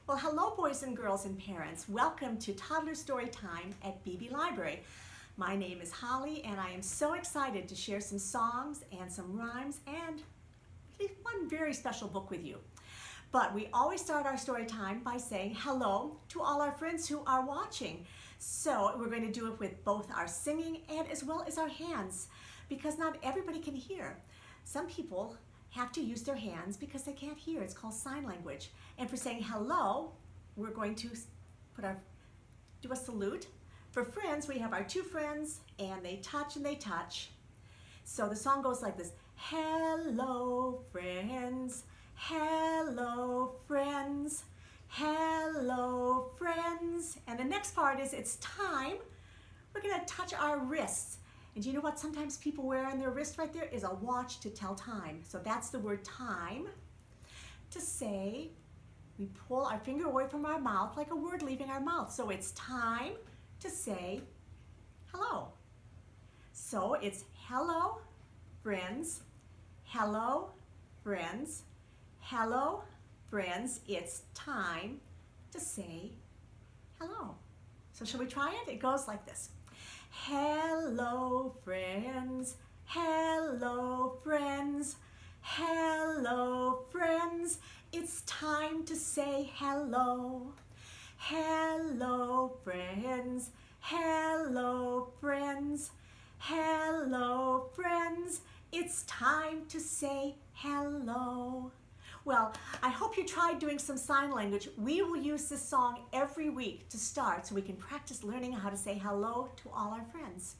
Well, hello boys and girls and parents. Welcome to Toddler Story Time at BB Library. My name is Holly and I am so excited to share some songs and some rhymes and one very special book with you. But we always start our story time by saying hello to all our friends who are watching. So we're going to do it with both our singing and as well as our hands because not everybody can hear. Some people have to use their hands because they can't hear. It's called sign language. And for saying hello, we're going to do a salute. For friends, we have our two friends and they touch and they touch. So the song goes like this. Hello friends, hello friends, hello friends. And the next part is it's time. We're gonna touch our wrists. And do you know what sometimes people wear on their wrist right there is a watch to tell time. So that's the word time. To say, we pull our finger away from our mouth like a word leaving our mouth. So it's time to say hello. So it's hello, friends, hello, friends, hello, friends. It's time to say hello. So shall we try it? It goes like this. Hello friends, hello friends, hello friends, it's time to say hello. Hello friends, hello friends, hello friends, it's time to say hello. Well, I hope you tried doing some sign language. We will use this song every week to start so we can practice learning how to say hello to all our friends.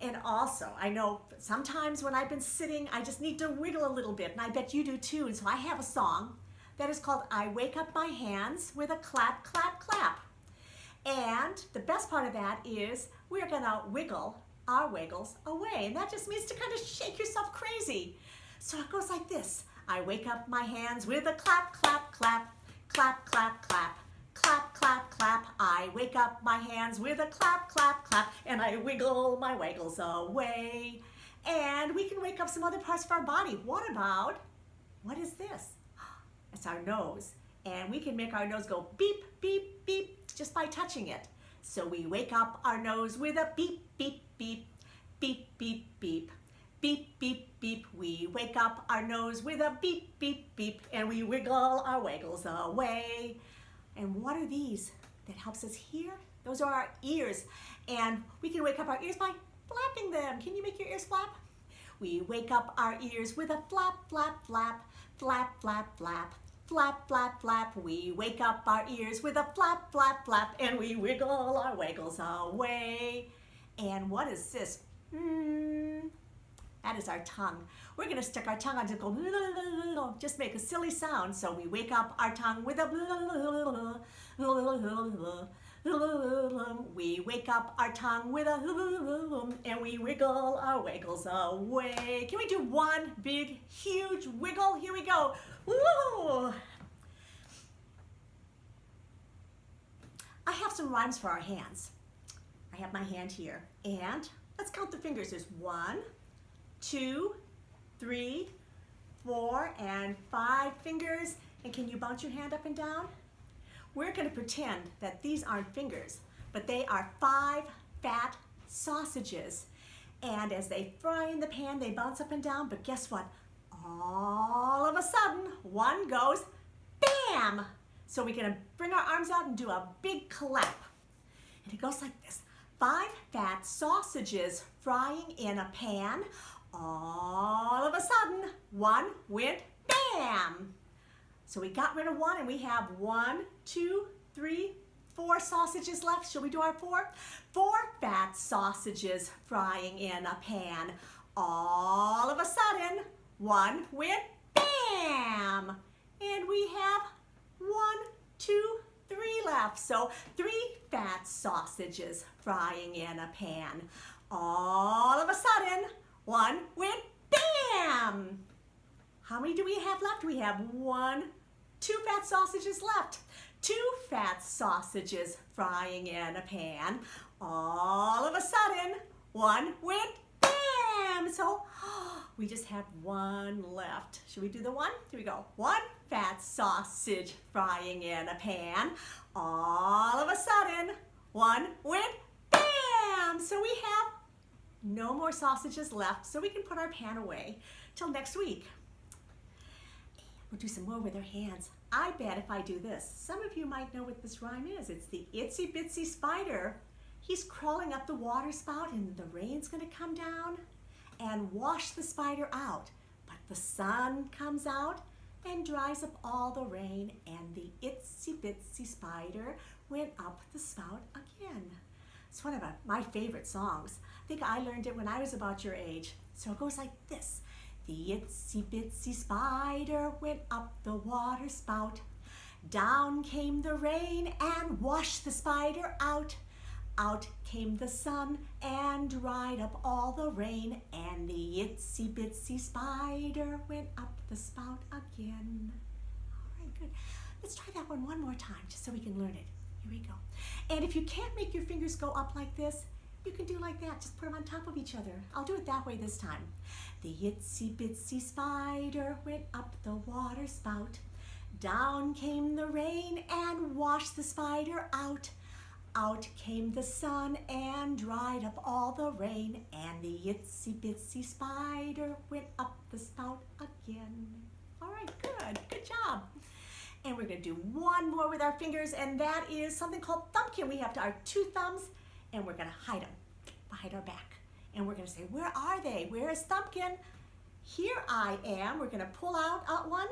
And also, I know sometimes when I've been sitting, I just need to wiggle a little bit, and I bet you do too. And so I have a song that is called I Wake Up My Hands with a Clap, Clap, Clap. And the best part of that is we're gonna wiggle our wiggles away. And that just means to kind of shake yourself crazy. So it goes like this. I wake up my hands with a clap, clap, clap, clap, clap, clap, clap, clap, clap. I wake up my hands with a clap, clap, clap, and I wiggle my wiggles away. And we can wake up some other parts of our body. What is this? It's our nose. And we can make our nose go beep, beep, beep just by touching it. So we wake up our nose with a beep, beep, beep, beep, beep, beep. Beep, beep, beep, we wake up our nose with a beep, beep, beep, and we wiggle our wiggles away. And what are these that helps us hear? Those are our ears. And we can wake up our ears by flapping them. Can you make your ears flap? We wake up our ears with a flap, flap, flap, flap, flap, flap, flap, flap, flap. We wake up our ears with a flap, flap, flap, and we wiggle our wiggles away. And what is this? That is our tongue. We're going to stick our tongue on to go, just make a silly sound. So we wake up our tongue with a we wake up our tongue with a and we wiggle our wiggles away. Can we do one big, huge wiggle? Here we go. Woo! I have some rhymes for our hands. I have my hand here. And let's count the fingers. There's 1, 2, 3, 4, and 5 fingers. And can you bounce your hand up and down? We're going to pretend that these aren't fingers, but they are 5 fat sausages. And as they fry in the pan, they bounce up and down. But guess what? All of a sudden, one goes bam! So we're going to bring our arms out and do a big clap. And it goes like this. 5 fat sausages frying in a pan. All of a sudden, one went bam. So we got rid of one and we have 1, 2, 3, 4 sausages left. Shall we do our 4? 4 fat sausages frying in a pan. All of a sudden, one went bam. And we have 1, 2, 3 left. So 3 fat sausages frying in a pan. All of a sudden, one went bam. How many do we have left? We have 2 fat sausages left. 2 fat sausages frying in a pan. All of a sudden, one went bam. So We just have one left. Should we do the one? Here we go. One fat sausage frying in a pan. All of a sudden, one went bam! So we have no more sausages left, so we can put our pan away till next week. We'll do some more with our hands. I bet if I do this, some of you might know what this rhyme is. It's the Itsy Bitsy spider. He's crawling up the water spout and the rain's gonna come down and wash the spider out. But the sun comes out and dries up all the rain, and the Itsy Bitsy spider went up the spout again. It's one of my favorite songs. I think I learned it when I was about your age. So it goes like this. The Itsy Bitsy spider went up the water spout. Down came the rain and washed the spider out. Out came the sun and dried up all the rain, and the Itsy Bitsy spider went up the spout again. All right, good. Let's try that one more time just so we can learn it. Here we go. And if you can't make your fingers go up like this, you can do like that. Just put them on top of each other. I'll do it that way this time. The Itsy Bitsy spider went up the water spout. Down came the rain and washed the spider out. Out came the sun and dried up all the rain, and the Itsy Bitsy spider went up the spout again. All right, good job. And we're gonna do one more with our fingers, and that is something called thumbkin. We have our two thumbs, and we're gonna hide them behind our back. And we're gonna say, where are they? Where is thumbkin? Here I am. We're gonna pull out one.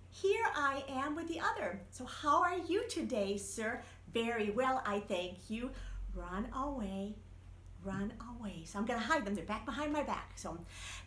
Here I am with the other. So how are you today, sir? Very well, I thank you. Run away, run away. So I'm gonna hide them. They're back behind my back. So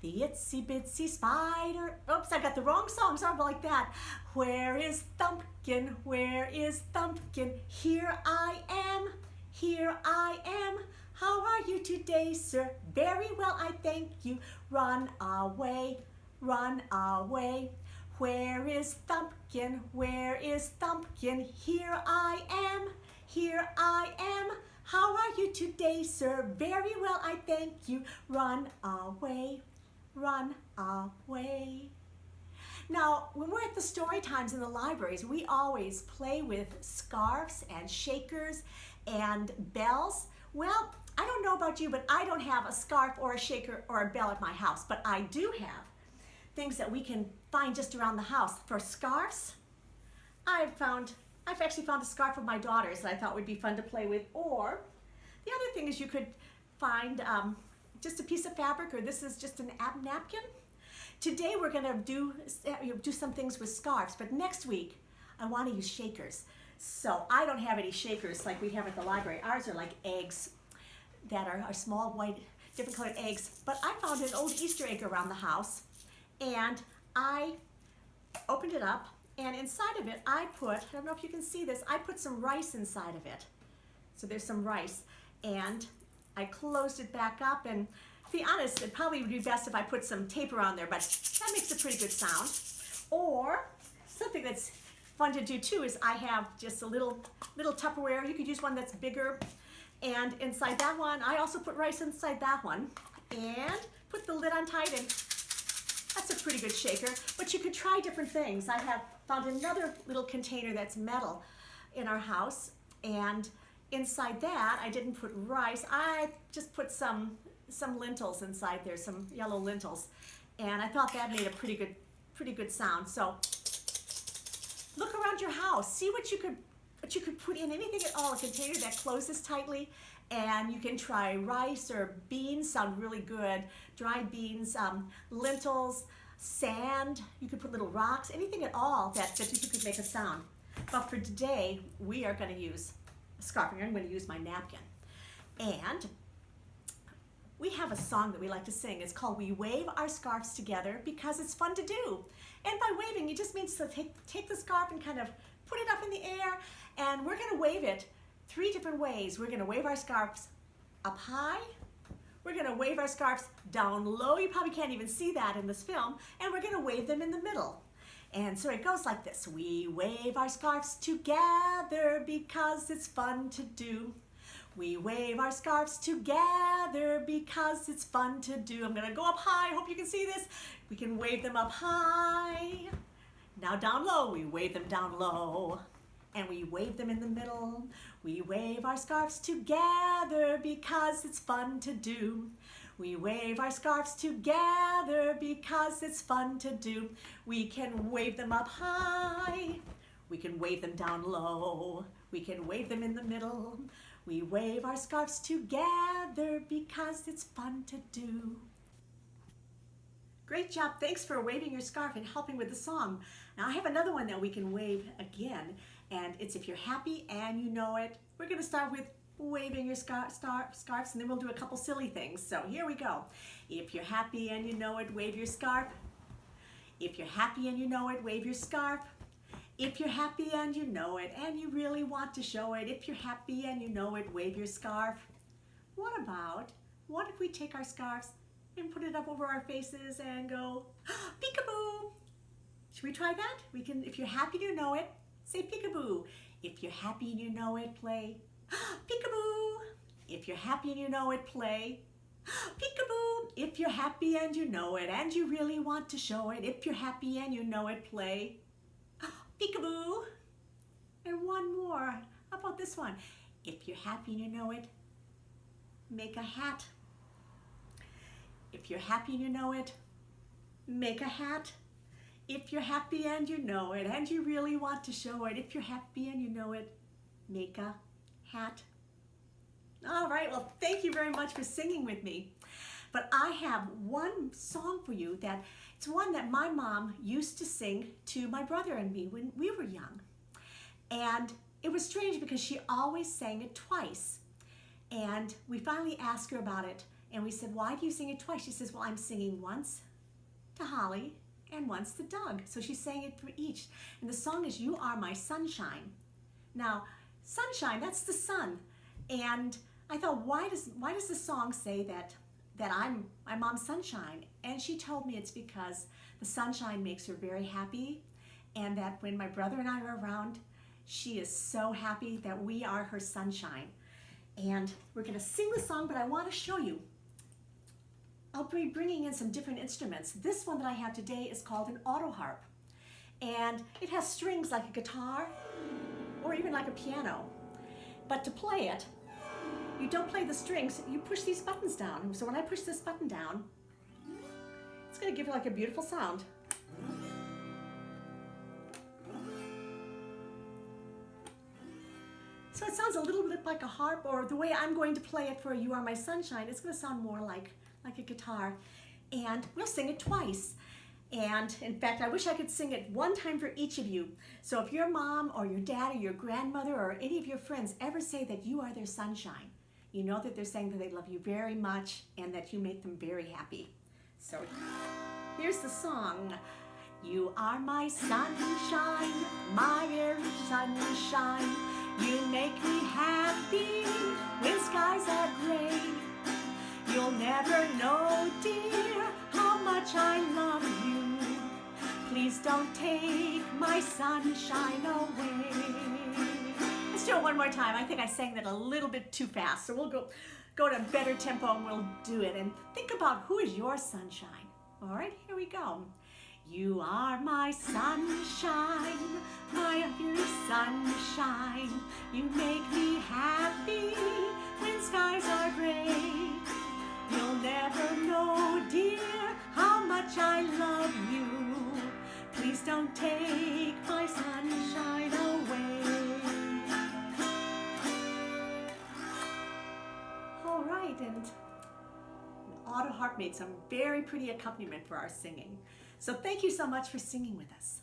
the Itsy Bitsy spider. Oops, I got the wrong song. Sorry about like that. Where is thumbkin? Where is thumbkin? Here I am. Here I am. How are you today, sir? Very well, I thank you. Run away, run away. Where is thumbkin? Where is thumbkin? Here I am. Here I am. How are you today, sir? Very well, I thank you. Run away, run away. Now, when we're at the story times in the libraries, we always play with scarves and shakers and bells. Well, I don't know about you, but I don't have a scarf or a shaker or a bell at my house, but I do have things that we can find just around the house. For scarves, I've actually found a scarf of my daughter's that I thought would be fun to play with. Or the other thing is you could find just a piece of fabric, or this is just an napkin. Today we're gonna do some things with scarves, but next week I wanna use shakers. So I don't have any shakers like we have at the library. Ours are like eggs that are small, white, different colored eggs. But I found an old Easter egg around the house, and I opened it up, and inside of it I don't know if you can see this, I put some rice inside of it. So there's some rice, and I closed it back up, and to be honest, it probably would be best if I put some tape around there, but that makes a pretty good sound. Or something that's fun to do too is I have just a little Tupperware. You could use one that's bigger, and inside that one, I also put rice inside that one, and put the lid on tight, and that's a pretty good shaker. But you could try different things. I have found another little container that's metal in our house, and inside that, I didn't put rice. I just put some lentils inside there, some yellow lentils, and I thought that made a pretty good sound. So look around your house, see what you could put in, anything at all, a container that closes tightly, and you can try rice or beans, sound really good. Dried beans, lentils, sand, you could put little rocks, anything at all that you could make a sound. But for today, we are gonna use a scarf, and I'm gonna use my napkin. And we have a song that we like to sing. It's called We Wave Our Scarves Together, because it's fun to do. And by waving, it just means to take the scarf and kind of put it up in the air, and we're gonna wave it 3 different ways. We're gonna wave our scarves up high, we're gonna wave our scarves down low, you probably can't even see that in this film, and we're gonna wave them in the middle. And so it goes like this. We wave our scarves together because it's fun to do. We wave our scarves together because it's fun to do. I'm gonna go up high, hope you can see this. We can wave them up high. Now down low, we wave them down low. And we wave them in the middle. We wave our scarves together because it's fun to do. We wave our scarves together because it's fun to do. We can wave them up high. We can wave them down low. We can wave them in the middle. We wave our scarves together because it's fun to do. Great job. Thanks for waving your scarf and helping with the song. Now I have another one that we can wave again, and it's if you're happy and you know it. We're going to start with waving your scarves, and then we'll do a couple silly things. So here we go. If you're happy and you know it, wave your scarf. If you're happy and you know it, wave your scarf. If you're happy and you know it, and you really want to show it, if you're happy and you know it, wave your scarf. What if we take our scarves and put it up over our faces and go, peekaboo? Should we try that? We can, if you're happy and you know it, say peekaboo. If you're happy and you know it, play peekaboo. If you're happy and you know it, play peekaboo. If you're happy and you know it, and you really want to show it, if you're happy and you know it, play peekaboo. And one more. How about this one? If you're happy and you know it, make a hat. If you're happy and you know it, make a hat. If you're happy and you know it, and you really want to show it, if you're happy and you know it, make a hat. All right, well, thank you very much for singing with me. But I have one song for you that it's one that my mom used to sing to my brother and me when we were young. And it was strange because she always sang it twice. And we finally asked her about it, and we said, why do you sing it twice? She says, well, I'm singing once to Holly and once to Doug. So she sang it for each. And the song is You Are My Sunshine. Now, sunshine, that's the sun. And I thought, why does the song say that I'm my mom's sunshine? And she told me it's because the sunshine makes her very happy, and that when my brother and I are around, she is so happy that we are her sunshine. And we're going to sing the song, but I want to show you. I'll be bringing in some different instruments. This one that I have today is called an auto harp, and it has strings like a guitar or even like a piano. But to play it, you don't play the strings, you push these buttons down. So when I push this button down, it's going to give you like a beautiful sound. So it sounds a little bit like a harp, or the way I'm going to play it for You Are My Sunshine, it's going to sound more like a guitar. And we'll sing it twice. And in fact, I wish I could sing it one time for each of you. So if your mom or your dad or your grandmother or any of your friends ever say that you are their sunshine, you know that they're saying that they love you very much and that you make them very happy. So here's the song. You are my sunshine, my very sunshine. You make me happy when skies are gray. You'll never know, dear, how much I love you. Please don't take my sunshine away. Let's do it one more time. I think I sang that a little bit too fast, so we'll go to a better tempo and we'll do it. And think about who is your sunshine. All right, here we go. You are my sunshine, my very sunshine. You make me happy when skies are gray. You'll never know, dear, how much I love you. Please don't take my sunshine away. All right, and auto harp made some very pretty accompaniment for our singing. So thank you so much for singing with us.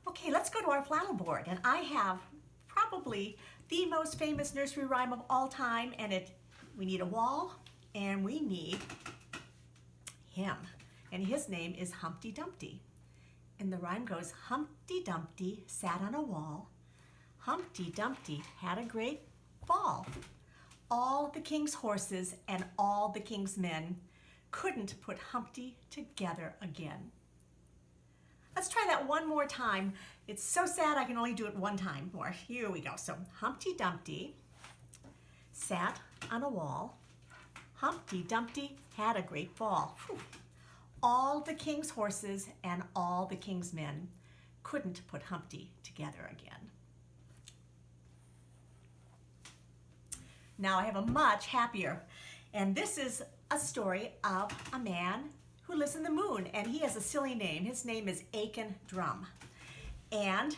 Okay, let's go to our flannel board, and I have probably the most famous nursery rhyme of all time, and we need a wall and we need him, and his name is Humpty Dumpty. And the rhyme goes, Humpty Dumpty sat on a wall. Humpty Dumpty had a great fall. All the king's horses and all the king's men couldn't put Humpty together again. Let's try that one more time. It's so sad I can only do it one time more. Here we go. So Humpty Dumpty sat on a wall. Humpty Dumpty had a great fall. Whew. All the king's horses and all the king's men couldn't put Humpty together again. Now I have a much happier, and this is a story of a man who lives in the moon, and he has a silly name. His name is Aiken Drum. And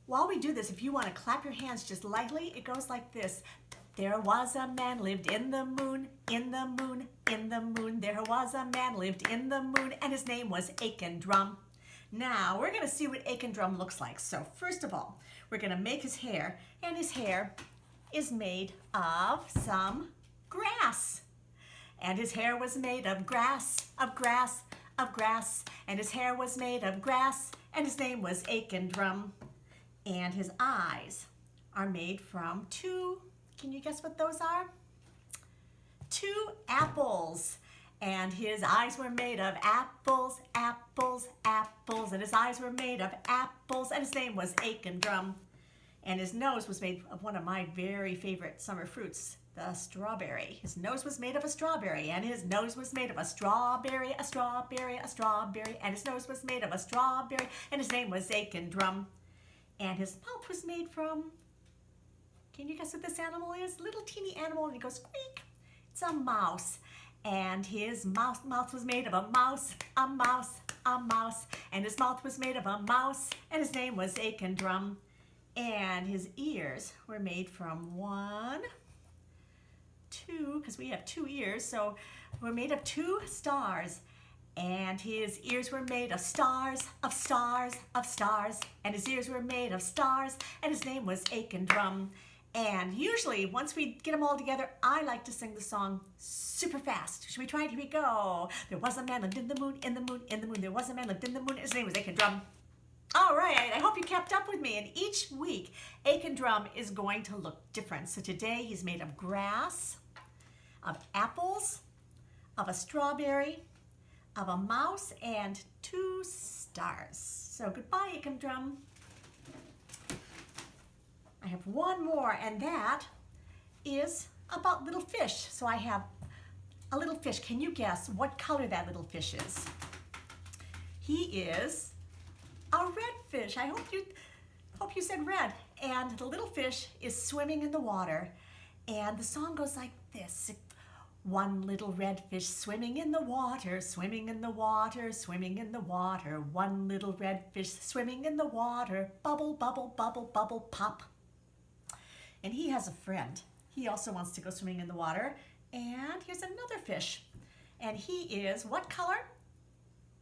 while we do this, if you want to clap your hands just lightly, it goes like this. There was a man lived in the moon, in the moon, in the moon. There was a man lived in the moon, and his name was Aiken Drum. Now, we're going to see what Aiken Drum looks like. So first of all, we're going to make his hair, and his hair is made of some grass. And his hair was made of grass, of grass, of grass. And his hair was made of grass, and his name was Aiken Drum. And his eyes are made from two, can you guess what those are? Two apples. And his eyes were made of apples, apples, apples. And his eyes were made of apples, and his name was Aiken Drum. And his nose was made of one of my very favorite summer fruits, the strawberry. His nose was made of a strawberry, and his nose was made of a strawberry, a strawberry, a strawberry, and his nose was made of a strawberry, and his name was Aiken Drum. And his mouth was made from, can you guess what this animal is? Little teeny animal, and he goes squeak. It's a mouse. And his mouth was made of a mouse, a mouse, a mouse. And his mouth was made of a mouse, and his name was Aiken Drum. And his ears were made from one, two, because we have two ears, so we're made of two stars. And his ears were made of stars, of stars, of stars. And his ears were made of stars, and his name was Aiken Drum. And usually, once we get them all together, I like to sing the song super fast. Should we try it? Here we go. There was a man lived in the moon, in the moon, in the moon. There was a man lived in the moon, his name was Aiken Drum. All right, I hope you kept up with me. And each week, Aiken Drum is going to look different. So today, he's made of grass, of apples, of a strawberry, of a mouse, and two stars. So goodbye, Aiken Drum. I have one more, and that is about little fish. So I have a little fish. Can you guess what color that little fish is? He is a red fish. I hope you said red. And the little fish is swimming in the water. And the song goes like this. One little red fish swimming in the water, swimming in the water, swimming in the water. One little red fish swimming in the water. Bubble, bubble, bubble, bubble, pop. And he has a friend. He also wants to go swimming in the water. And here's another fish. And he is what color?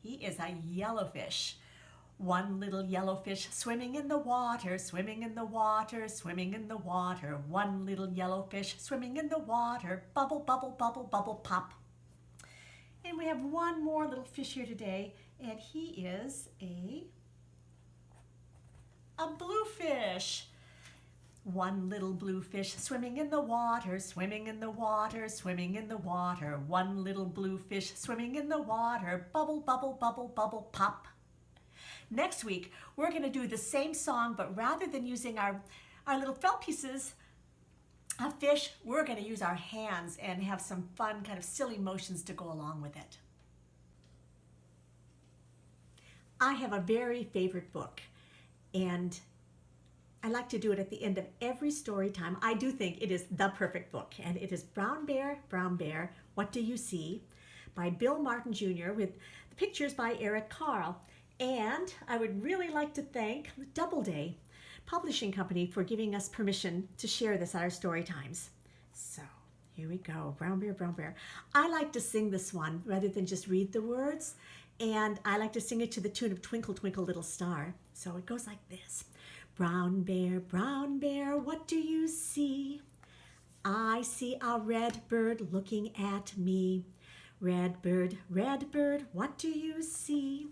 He is a yellow fish. One little yellow fish swimming in the water, swimming in the water, swimming in the water. One little yellow fish swimming in the water. Bubble, bubble, bubble, bubble, pop. And we have one more little fish here today, and he is a blue fish. One little blue fish swimming in the water, swimming in the water, swimming in the water. One little blue fish swimming in the water. Bubble, bubble, bubble, bubble, pop. Next week, we're going to do the same song, but rather than using our little felt pieces of fish, we're going to use our hands and have some fun, kind of silly motions to go along with it. I have a very favorite book, and I like to do it at the end of every story time. I do think it is the perfect book, and it is Brown Bear, What Do You See? By Bill Martin Jr. with the pictures by Eric Carle. And I would really like to thank Doubleday Publishing Company for giving us permission to share this at our story times. So here we go, Brown Bear, Brown Bear. I like to sing this one rather than just read the words, and I like to sing it to the tune of Twinkle, Twinkle, Little Star. So it goes like this. Brown bear, what do you see? I see a red bird looking at me. Red bird, what do you see?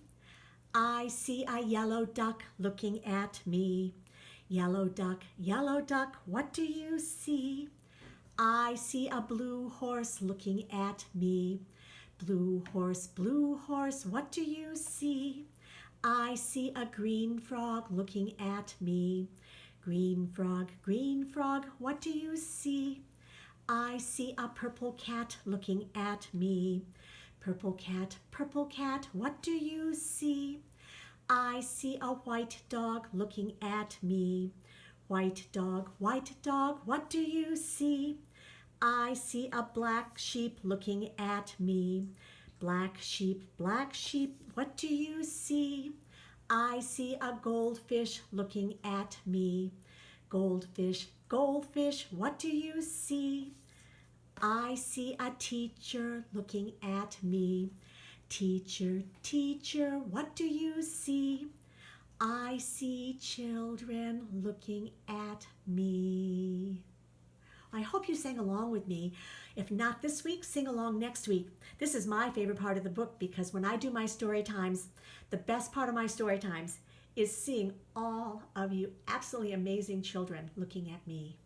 I see a yellow duck looking at me. Yellow duck, what do you see? I see a blue horse looking at me. Blue horse, what do you see? I see a green frog looking at me. Green frog, what do you see? I see a purple cat looking at me. Purple cat, what do you see? I see a white dog looking at me. White dog, what do you see? I see a black sheep looking at me. Black sheep, what do you see? I see a goldfish looking at me. Goldfish, what do you see? I see a teacher looking at me. Teacher, what do you see? I see children looking at me. I hope you sang along with me. If not this week, sing along next week. This is my favorite part of the book because when I do my story times, the best part of my story times is seeing all of you absolutely amazing children looking at me.